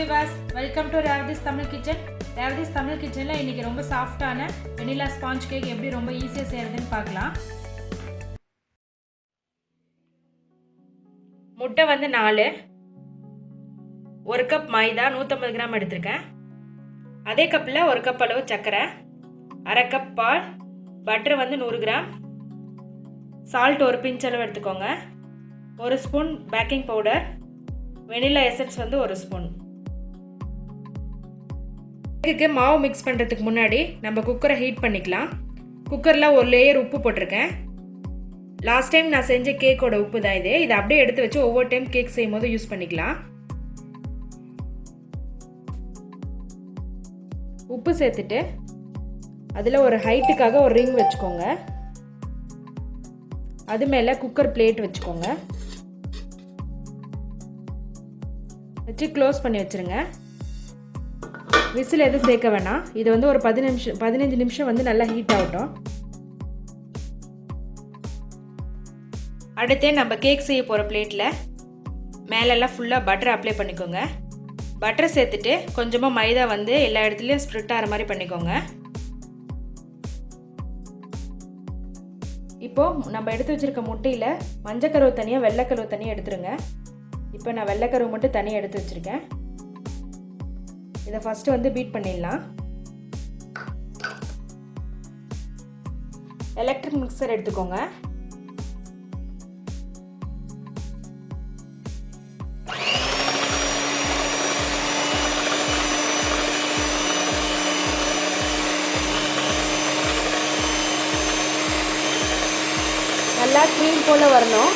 Vilas, welcome to Revathi's Tamil kitchen. Revathi's Tamil கிச்சனில் இன்றைக்கி ரொம்ப சாஃப்டான வெனிலா ஸ்பாஞ்ச் கேக் எப்படி ரொம்ப ஈஸியாக செய்கிறதுன்னு பார்க்கலாம். முட்டை வந்து 4, 1 கப் மைதா 150 கிராம் எடுத்திருக்கேன். அதே கப்பில் 1 கப் அளவு சர்க்கரை, 1/2 கப் பால், பட்டர் வந்து 100 கிராம், சால்ட் 1 பிஞ்ச் அளவு எடுத்துக்கோங்க, 1 spoon baking powder, vanilla essence வந்து 1 ஸ்பூன். கேக்குக்கு மாவு மிக்ஸ் பண்ணுறதுக்கு முன்னாடி நம்ம குக்கரை ஹீட் பண்ணிக்கலாம். குக்கரில் 1 லேயர் உப்பு போட்டிருக்கேன். லாஸ்ட் டைம் நான் செஞ்ச கேக்கோட உப்பு தான் இது. இதை அப்படியே எடுத்து வச்சு ஒவ்வொரு டைம் கேக் செய்யும் போது யூஸ் பண்ணிக்கலாம். உப்பு சேர்த்துட்டு அதில் ஒரு ஹைட்டுக்காக ஒரு ரிங் வச்சுக்கோங்க. அது மேலே குக்கர் பிளேட் வச்சுக்கோங்க. வச்சு க்ளோஸ் பண்ணி வச்சுருங்க. விசில் எதுவும் சேர்க்க வேணாம். இது வந்து ஒரு 15 நிமிஷம் வந்து நல்லா ஹீட் ஆகட்டும். அடுத்து நம்ம கேக் செய்ய போகிற பிளேட்டில் மேலெல்லாம் ஃபுல்லாக பட்டர் அப்ளை பண்ணிக்கோங்க. பட்டர் சேர்த்துட்டு கொஞ்சமாக மைதா வந்து எல்லா இடத்துலையும் ஸ்ப்ரெட் ஆகிற மாதிரி பண்ணிக்கோங்க. இப்போது நம்ம எடுத்து வச்சுருக்க முட்டையில் மஞ்சக்கருவு தனியாக வெள்ளைக்கருவு தனியாக எடுத்துருங்க. இப்போ நான் வெள்ளைக்கருவு மட்டும் தனியாக எடுத்து வச்சுருக்கேன். இதை ஃபஸ்ட்டு வந்து பீட் பண்ணிடலாம். எலக்ட்ரிக் மிக்சர் எடுத்துக்கோங்க. நல்லா க்ரீம் போல் வரணும்.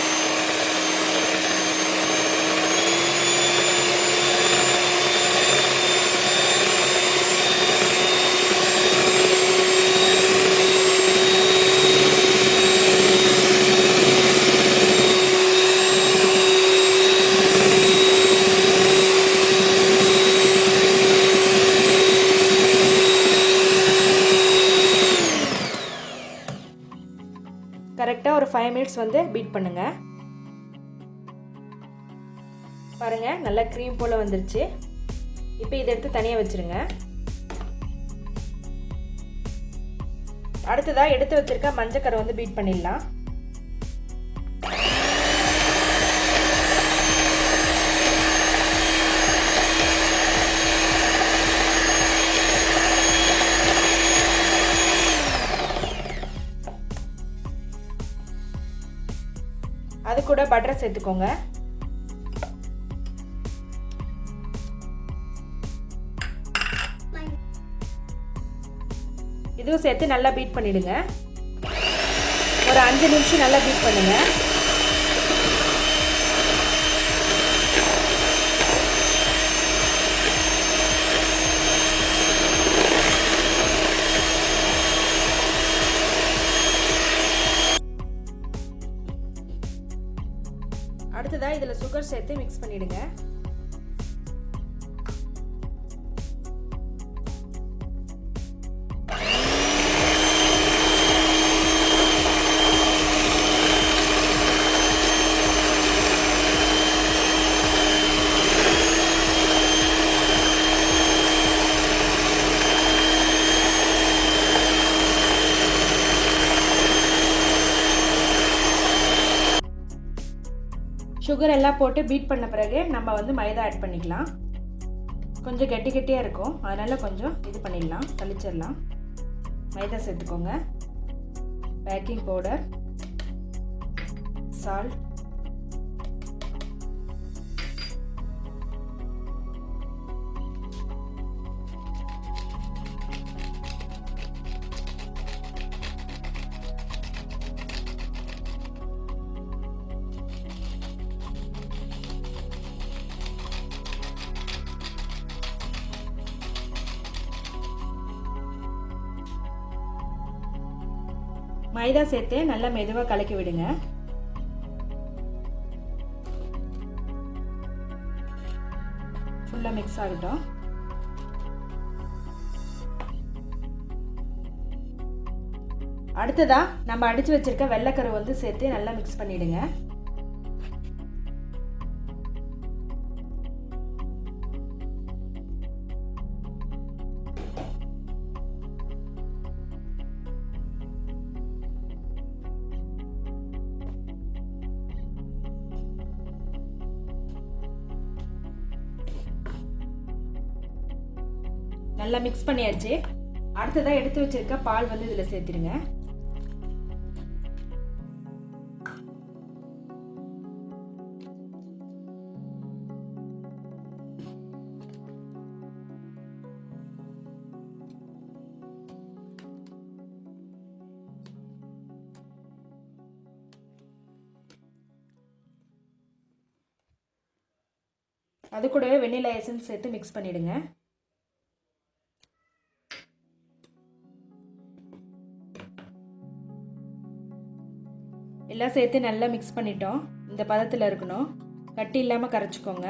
கரெக்டாக ஒரு 5 மினிட்ஸ் வந்து பீட் பண்ணுங்க. பாருங்க, நல்லா க்ரீம் போல் வந்துருச்சு. இப்போ இதை எடுத்து தனியாக வச்சுருங்க. அடுத்ததாக எடுத்து வச்சிருக்க மஞ்சக்கரை வந்து பீட் பண்ணிடலாம். அது கூட பட்டர் சேர்த்துக்கோங்க. இதுவும் சேர்த்து நல்லா பீட் பண்ணிடுங்க. ஒரு 5 நிமிஷம் நல்லா பீட் பண்ணுங்க. அடுத்ததா இதில் சுகர் சேர்த்து மிக்ஸ் பண்ணிடுங்க. சுகர் எல்லாம் போட்டு பீட் பண்ண பிறகு நம்ம வந்து மைதா ஆட் பண்ணிக்கலாம். கொஞ்சம் கெட்டியாக இருக்கும், அதனால் கொஞ்சம் இது பண்ணிடலாம், தளிச்சிடலாம். மைதா சேர்த்துக்கோங்க, பேக்கிங் பவுடர், சால்ட், மைதா சேர்த்து நல்லா மெதுவாக கலக்கி விடுங்க. ஃபுல்லாக மிக்ஸ் ஆகட்டும். அடுத்ததா நம்ம அடிச்சு வச்சிருக்க வெள்ளைக்கரு வந்து சேர்த்து நல்லா மிக்ஸ் பண்ணிடுங்க. 1 நல்லா மிக்ஸ் பண்ணியாச்சு. அடுத்ததாக எடுத்து வச்சிருக்க பால் வந்து இதில் சேர்த்துருங்க. அது கூடவே வெண்ணிலா எசன்ஸ் சேர்த்து மிக்ஸ் பண்ணிடுங்க. எல்லாம் சேர்த்து நல்லா மிக்ஸ் பண்ணிட்டோம். இந்த பதத்தில் இருக்கணும். கட்டி இல்லாமல் கரைச்சிக்கோங்க.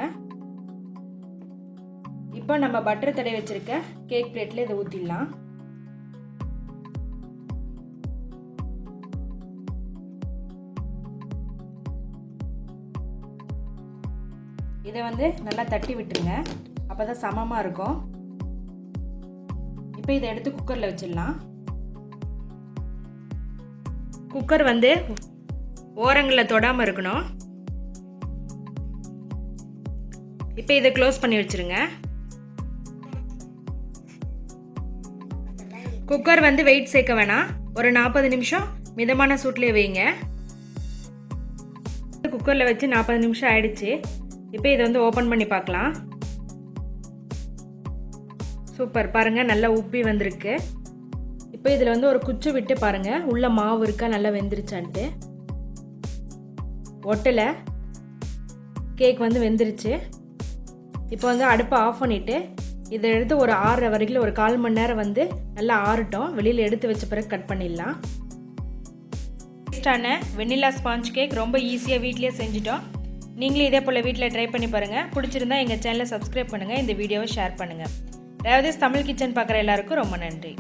இப்போ நம்ம பட்டர் தடவி வச்சிருக்க கேக் பிளேட்டில் இதை ஊற்றிடலாம். இதை வந்து நல்லா தட்டி விட்டுருங்க. அப்போ தான் சமமாக இருக்கும். இப்போ இதை எடுத்து குக்கரில் வச்சிடலாம். குக்கர் வந்து ஓரங்களில் தொடாமல் இருக்கணும். இப்போ இதை க்ளோஸ் பண்ணி வச்சிருங்க. குக்கர் வந்து வெயிட் சேர்க்க வேணாம். ஒரு 40 நிமிஷம் மிதமான சூட்லேயே வைங்க. குக்கரில் வச்சு 40 நிமிஷம் ஆயிடுச்சு. இப்போ இதை வந்து ஓப்பன் பண்ணி பார்க்கலாம். சூப்பர், பாருங்கள் நல்லா உப்பி வந்திருக்கு. இப்போ இதில் வந்து ஒரு குச்சி விட்டு பாருங்கள் உள்ள மாவு இருக்கா நல்லா வெந்துருச்சான்ட்டு. ஒட்டலை, கேக் வந்து வெந்துருச்சு. இப்போ வந்து அடுப்பை ஆஃப் பண்ணிவிட்டு இதை எடுத்து ஒரு 6 வரைக்கும் ஒரு 1/4 மணி நேரம் வந்து நல்லா ஆறட்டும். வெளியில் எடுத்து வச்ச பிறகு கட் பண்ணிடலாம். டேஸ்டான வெண்ணிலா ஸ்பாஞ்ச் கேக் ரொம்ப ஈஸியாக வீட்லேயே செஞ்சுட்டோம். நீங்களும் இதே போல் வீட்டில் ட்ரை பண்ணி பாருங்கள். பிடிச்சிருந்தா எங்கள் சேனலை சப்ஸ்கிரைப் பண்ணுங்கள். இந்த வீடியோவை ஷேர் பண்ணுங்கள். ரேவதிஸ் தமிழ் கிச்சன் பார்க்குற எல்லாருக்கும் ரொம்ப நன்றி.